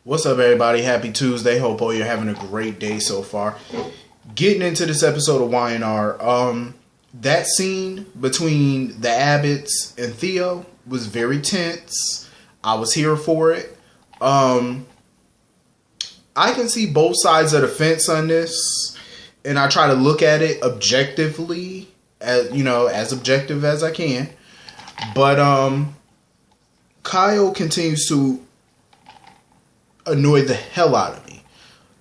What's up, everybody? Happy Tuesday. Hope all you're having a great day so far. Getting into this episode of Y&R, that scene between the Abbotts and Theo was very tense. I was here for it. I can see both sides of the fence on this, and I try to look at it objectively, as objective as I can. But Kyle continues to annoy the hell out of me.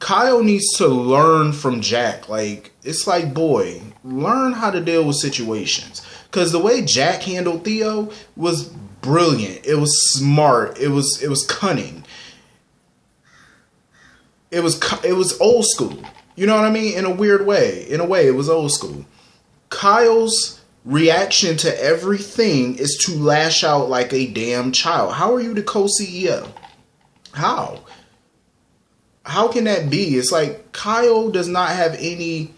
Kyle needs to learn from Jack. It's like, boy, learn how to deal with situations. Because the way Jack handled Theo was brilliant. It was smart. It was cunning. It was old school. You know what I mean? In a weird way. In a way, it was old school. Kyle's reaction to everything is to lash out like a damn child. How are you the co-CEO? How can that be? It's like Kyle does not have any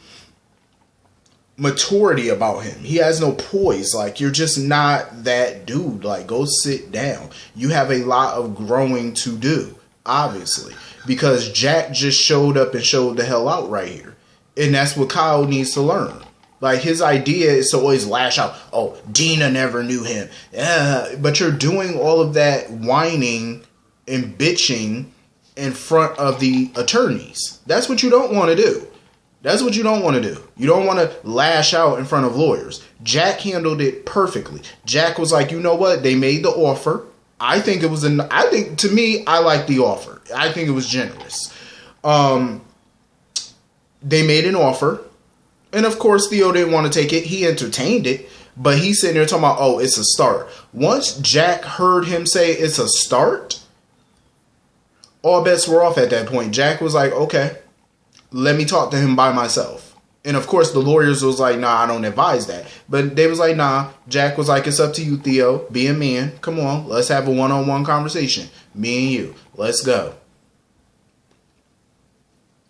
maturity about him. He has no poise. You're just not that dude. Go sit down. You have a lot of growing to do, obviously, because Jack just showed up and showed the hell out right here. And that's what Kyle needs to learn. His idea is to always lash out. Oh, Dina never knew him. But you're doing all of that whining and bitching in front of the attorneys. That's what you don't want to do. That's what you don't want to do. You don't want to lash out in front of lawyers. Jack handled it perfectly. Jack was like, you know what? They made the offer. I think to me, I like the offer. I think it was generous. They made an offer. And of course, Theo didn't want to take it. He entertained it. But he's sitting there talking about, oh, it's a start. Once Jack heard him say it's a start, all bets were off at that point. Jack was like, okay, let me talk to him by myself. And of course, the lawyers was like, nah, I don't advise that. But they was like, nah. Jack was like, it's up to you, Theo. Be a man. Come on. Let's have a one-on-one conversation. Me and you. Let's go.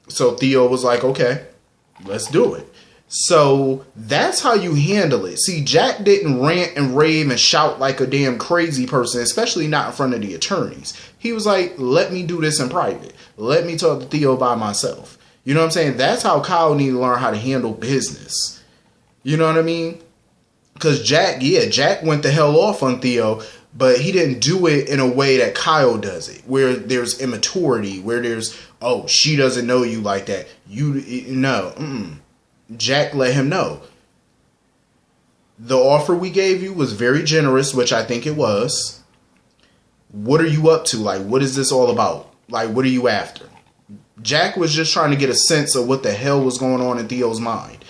So Theo was like, okay, let's do it. So that's how you handle it. See, Jack didn't rant and rave and shout like a damn crazy person, especially not in front of the attorneys. He was like, let me do this in private. Let me talk to Theo by myself. You know what I'm saying? That's how Kyle needs to learn how to handle business. You know what I mean? Because Jack went the hell off on Theo, but he didn't do it in a way that Kyle does it, where there's immaturity, where there's, oh, she doesn't know you like that. Jack let him know. The offer we gave you was very generous, which I think it was. What are you up to? What is this all about? What are you after? Jack was just trying to get a sense of what the hell was going on in Theo's mind.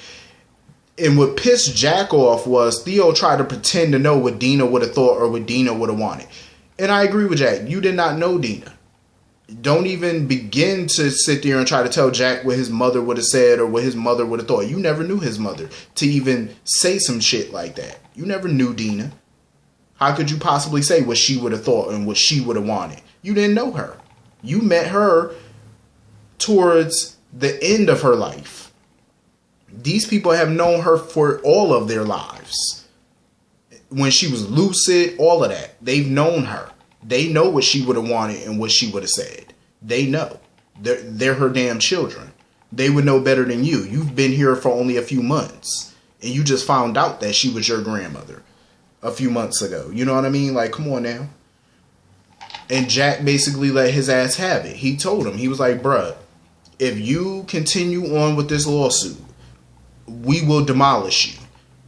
And what pissed Jack off was Theo tried to pretend to know what Dina would have thought or what Dina would have wanted. And I agree with Jack. You did not know Dina. Don't even begin to sit there and try to tell Jack what his mother would have said or what his mother would have thought. You never knew his mother to even say some shit like that. You never knew Dina. How could you possibly say what she would have thought and what she would have wanted? You didn't know her. You met her towards the end of her life. These people have known her for all of their lives. When she was lucid, all of that. They've known her. They know what she would have wanted and what she would have said. They know. They're her damn children. They would know better than you. You've been here for only a few months. And you just found out that she was your grandmother a few months ago. You know what I mean? Come on now. And Jack basically let his ass have it. He told him. He was like, bruh, if you continue on with this lawsuit, we will demolish you.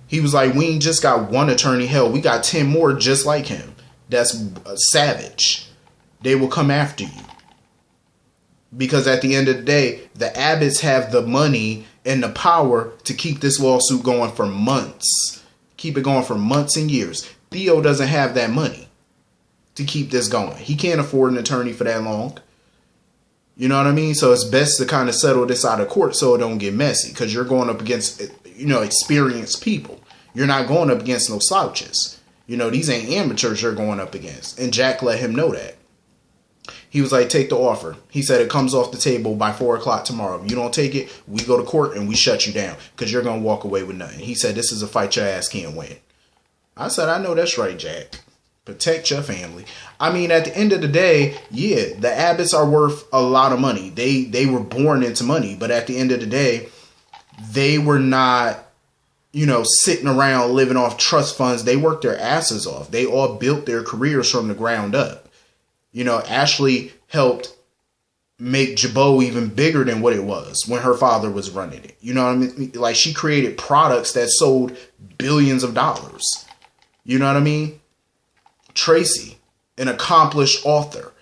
He was like, we ain't just got one attorney. Hell, we got 10 more just like him. That's savage. They will come after you. Because at the end of the day, the Abbotts have the money and the power to keep this lawsuit going for months. Keep it going for months and years. Theo doesn't have that money to keep this going. He can't afford an attorney for that long. You know what I mean? So it's best to kind of settle this out of court so it don't get messy. Because you're going up against, experienced people. You're not going up against no slouches. These ain't amateurs you're going up against. And Jack let him know that. He was like, take the offer. He said it comes off the table by 4 o'clock tomorrow. If you don't take it, we go to court and we shut you down. Because you're going to walk away with nothing. He said, this is a fight your ass can't win. I said, I know that's right, Jack. Protect your family. I mean, at the end of the day, yeah, the Abbotts are worth a lot of money. They were born into money, but at the end of the day, they were not, sitting around living off trust funds. They worked their asses off. They all built their careers from the ground up. Ashley helped make Jabot even bigger than what it was when her father was running it. You know what I mean? Like, she created products that sold billions of dollars. You know what I mean? Tracy, an accomplished author.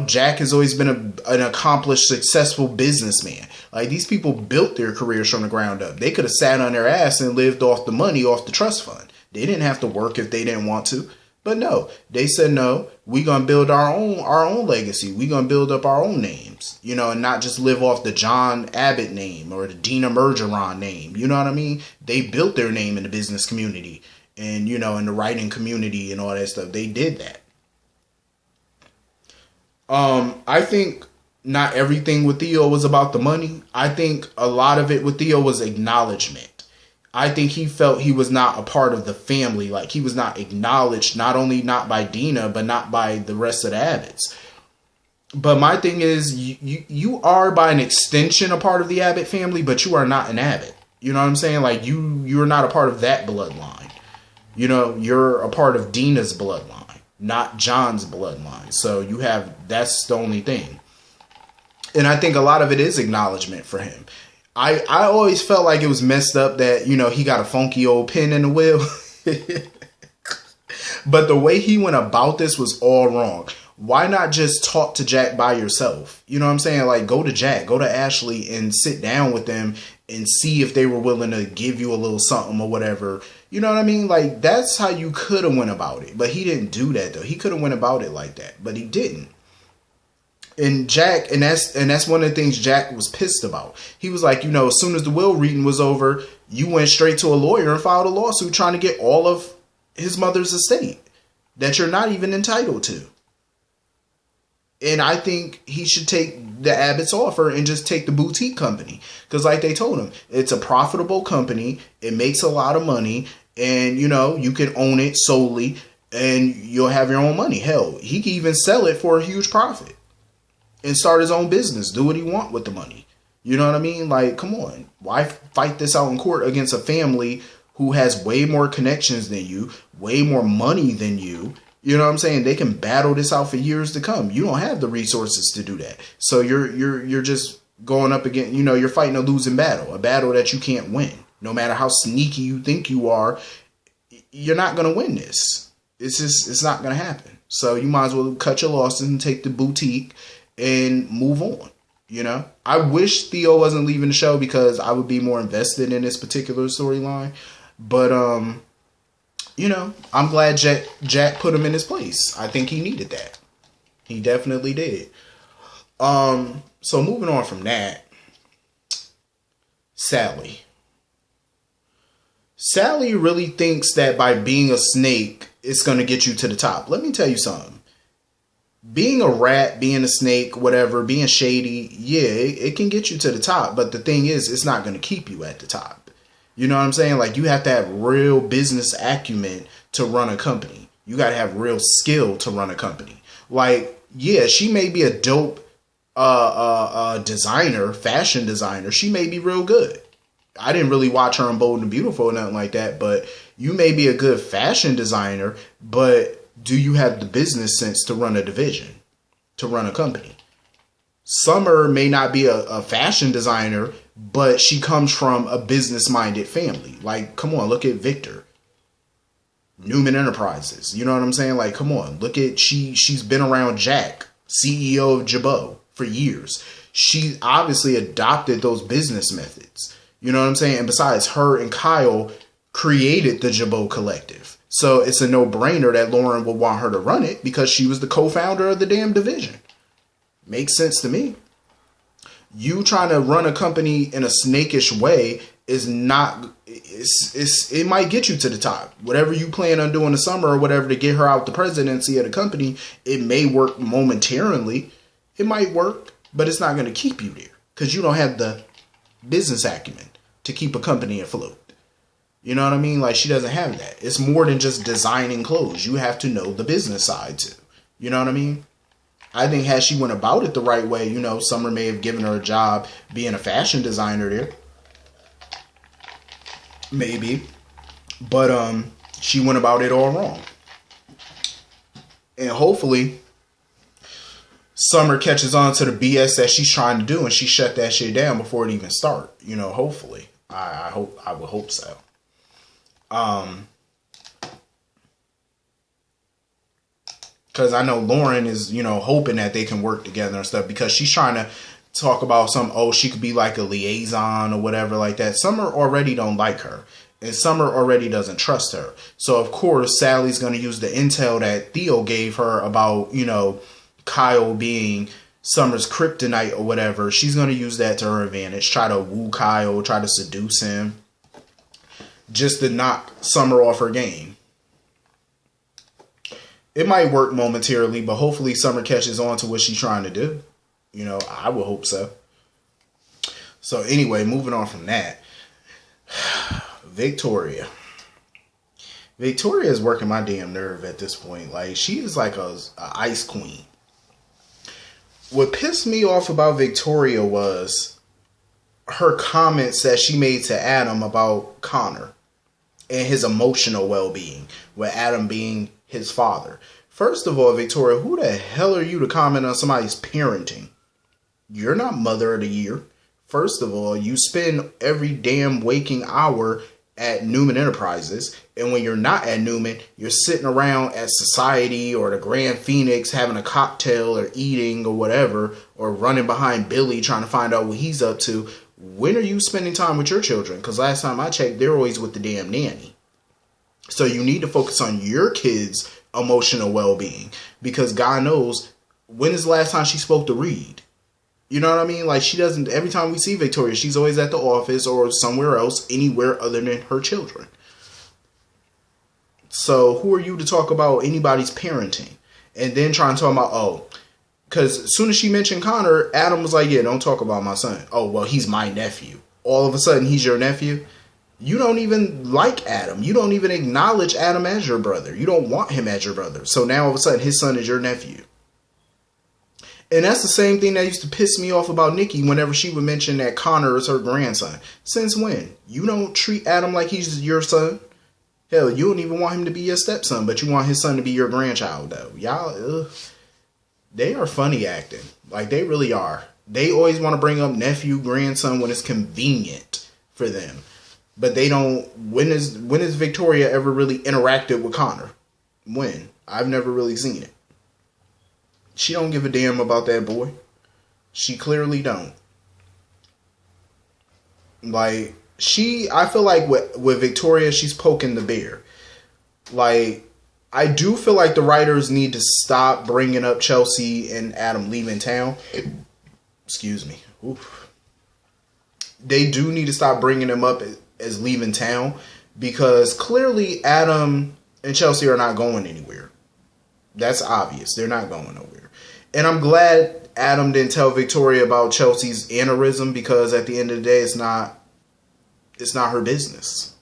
Jack has always been an accomplished, successful businessman. Like, these people built their careers from the ground up. They could have sat on their ass and lived off the money off the trust fund. They didn't have to work if they didn't want to. But no, they said, no, we're going to build our own legacy. We're going to build up our own names, and not just live off the John Abbott name or the Dina Mergeron name. You know what I mean? They built their name in the business community and, in the writing community and all that stuff. They did that. I think not everything with Theo was about the money. I think a lot of it with Theo was acknowledgement. I think he felt he was not a part of the family. Like, he was not acknowledged, not only not by Dina, but not by the rest of the Abbotts. But my thing is, you are by an extension a part of the Abbott family, but you are not an Abbott. You know what I'm saying? Like, you're not a part of that bloodline. You're a part of Dina's bloodline, not John's bloodline. So that's the only thing. And I think a lot of it is acknowledgement for him. I always felt like it was messed up that, he got a funky old pin in the wheel. But the way he went about this was all wrong. Why not just talk to Jack by yourself? You know what I'm saying? Like, go to Jack, go to Ashley and sit down with them and see if they were willing to give you a little something or whatever. You know what I mean? Like, that's how you could have went about it. But he didn't do that, though. He could have went about it like that, but he didn't. And Jack, and that's one of the things Jack was pissed about. He was like, as soon as the will reading was over, you went straight to a lawyer and filed a lawsuit trying to get all of his mother's estate that you're not even entitled to. And I think he should take the Abbott's offer and just take the boutique company. Because like they told him, it's a profitable company. It makes a lot of money. And, you can own it solely and you'll have your own money. Hell, he can even sell it for a huge profit and start his own business, do what he want with the money. You know what I mean? Like, come on. Why fight this out in court against a family who has way more connections than you, way more money than you? You know what I'm saying? They can battle this out for years to come. You don't have the resources to do that. So you're just going up against, you're fighting a losing battle, a battle that you can't win. No matter how sneaky you think you are, you're not going to win this. It's not going to happen. So you might as well cut your losses and take the boutique and move on. I wish Theo wasn't leaving the show because I would be more invested in this particular storyline. But, I'm glad Jack put him in his place. I think he needed that. He definitely did. So moving on from that, Sally. Sally really thinks that by being a snake, it's going to get you to the top. Let me tell you something. Being a rat, being a snake, whatever, being shady, yeah, it can get you to the top. But the thing is, it's not going to keep you at the top. You know what I'm saying? Like, you have to have real business acumen to run a company. You got to have real skill to run a company. Like, yeah, she may be a dope designer, fashion designer. She may be real good. I didn't really watch her on Bold and Beautiful or nothing like that. But you may be a good fashion designer, but do you have the business sense to run a division, to run a company? Summer may not be a fashion designer, but she comes from a business-minded family. Like, come on, look at Victor. Newman Enterprises. You know what I'm saying? Like, come on, look at, she's been around Jack, CEO of Jabot, for years. She obviously adopted those business methods. You know what I'm saying? And besides, her and Kyle created the Jabot Collective. So it's a no-brainer that Lauren would want her to run it because she was the co-founder of the damn division. Makes sense to me. You trying to run a company in a snakish way is not, it might get you to the top. Whatever you plan on doing the summer or whatever to get her out the presidency of the company, it may work momentarily. It might work, but it's not going to keep you there because you don't have the business acumen to keep a company afloat. You know what I mean? Like, she doesn't have that. It's more than just designing clothes. You have to know the business side too. You know what I mean? I think had she went about it the right way, you know, Summer may have given her a job being a fashion designer there. Maybe. But she went about it all wrong. And hopefully Summer catches on to the BS that she's trying to do and she shut that shit down before it even start. You know, hopefully. I would hope so. Because I know Lauren is, you know, hoping that they can work together and stuff, because she's trying to talk about she could be like a liaison or whatever like that. Summer already don't like her, and Summer already doesn't trust her. So of course Sally's going to use the intel that Theo gave her about, you know, Kyle being Summer's kryptonite or whatever. She's going to use that to her advantage, try to woo Kyle, try to seduce him, just to knock Summer off her game. It might work momentarily, but hopefully Summer catches on to what she's trying to do. You know, I would hope so. So anyway, moving on from that. Victoria. Victoria is working my damn nerve at this point. Like, she is like a ice queen. What pissed me off about Victoria was her comments that she made to Adam about Connor and his emotional well-being, with Adam being his father. First of all, Victoria, who the hell are you to comment on somebody's parenting? You're not mother of the year. First of all, you spend every damn waking hour at Newman Enterprises, and when you're not at Newman, you're sitting around at Society or the Grand Phoenix having a cocktail or eating or whatever, or running behind Billy trying to find out what he's up to. When are you spending time with your children? Because last time I checked, they're always with the damn nanny. So you need to focus on your kids' emotional well-being, because God knows, when is the last time she spoke to Reed? You know what I mean? Like, she doesn't, every time we see Victoria, she's always at the office or somewhere else, anywhere other than her children. So who are you to talk about anybody's parenting? And then try and talk about, because as soon as she mentioned Connor, Adam was like, yeah, don't talk about my son. Oh, well, he's my nephew. All of a sudden, he's your nephew? You don't even like Adam. You don't even acknowledge Adam as your brother. You don't want him as your brother. So now all of a sudden his son is your nephew. And that's the same thing that used to piss me off about Nikki whenever she would mention that Connor is her grandson. Since when? You don't treat Adam like he's your son. Hell, you don't even want him to be your stepson, but you want his son to be your grandchild, though. Y'all, they are funny acting. Like, they really are. They always want to bring up nephew, grandson when it's convenient for them. But they don't. When is Victoria ever really interacted with Connor? When? I've never really seen it. She don't give a damn about that boy. She clearly don't. Like, I feel like with Victoria, she's poking the bear. Like, I do feel like the writers need to stop bringing up Chelsea and Adam leaving town. Excuse me. Oof. They do need to stop bringing them up as leaving town, because clearly Adam and Chelsea are not going anywhere. That's obvious. They're not going nowhere. And I'm glad Adam didn't tell Victoria about Chelsea's aneurysm, because at the end of the day, it's not her business.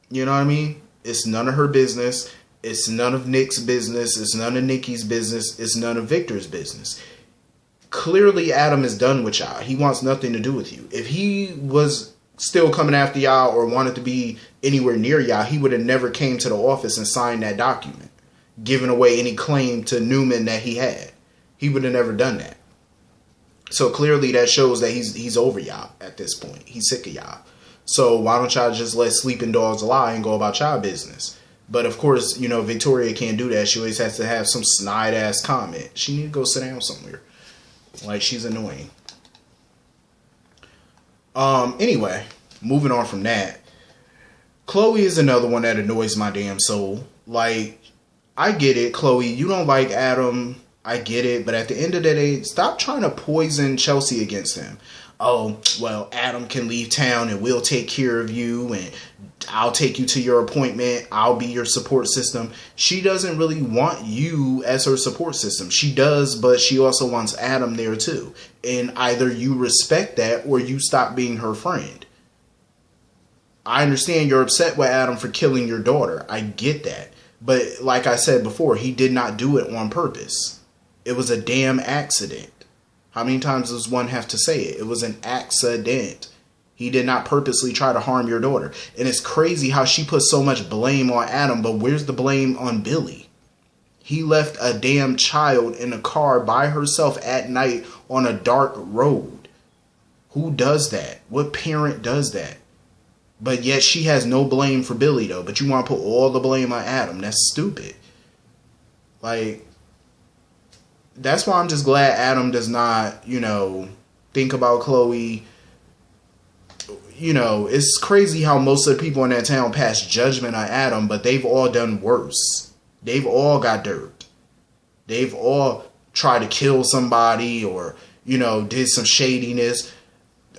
You know what I mean? It's none of her business. It's none of Nick's business. It's none of Nikki's business. It's none of Victor's business. Clearly Adam is done with y'all. He wants nothing to do with you. If he was still coming after y'all or wanted to be anywhere near y'all, he would have never came to the office and signed that document, giving away any claim to Newman that he had. He would have never done that. So clearly that shows that he's over y'all at this point. He's sick of y'all. So why don't y'all just let sleeping dogs lie and go about y'all business? But of course, you know, Victoria can't do that. She always has to have some snide ass comment. She need to go sit down somewhere. Like, she's annoying. Anyway, moving on from that. Chloe is another one that annoys my damn soul. Like, I get it, Chloe. You don't like Adam. I get it. But at the end of the day, stop trying to poison Chelsea against him. Oh, well, Adam can leave town and we'll take care of you and I'll take you to your appointment. I'll be your support system. She doesn't really want you as her support system. She does, but she also wants Adam there too. And either you respect that or you stop being her friend. I understand you're upset with Adam for killing your daughter. I get that. But like I said before, he did not do it on purpose. It was a damn accident. How many times does one have to say it? It was an accident. He did not purposely try to harm your daughter. And it's crazy how she put so much blame on Adam, but where's the blame on Billy? He left a damn child in a car by herself at night on a dark road. Who does that? What parent does that? But yet she has no blame for Billy, though. But you want to put all the blame on Adam. That's stupid. Like, that's why I'm just glad Adam does not, think about Chloe. It's crazy how most of the people in that town pass judgment on Adam, but they've all done worse. They've all got dirt. They've all tried to kill somebody or, did some shadiness.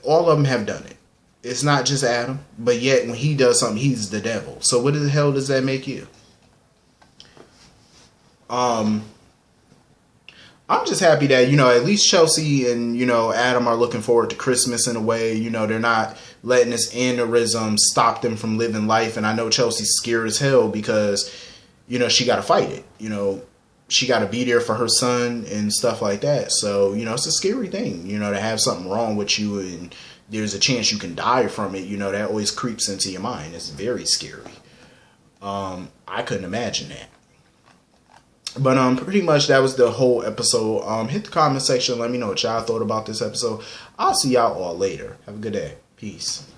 All of them have done it. It's not just Adam, but yet when he does something, he's the devil. So what the hell does that make you? I'm just happy that, at least Chelsea and, Adam are looking forward to Christmas in a way. They're not letting this aneurysm stop them from living life. And I know Chelsea's scared as hell because, she got to fight it. She got to be there for her son and stuff like that. So, it's a scary thing, to have something wrong with you and there's a chance you can die from it. That always creeps into your mind. It's very scary. I couldn't imagine that. But pretty much that was the whole episode. Hit the comment section. Let me know what y'all thought about this episode. I'll see y'all all later. Have a good day. Peace.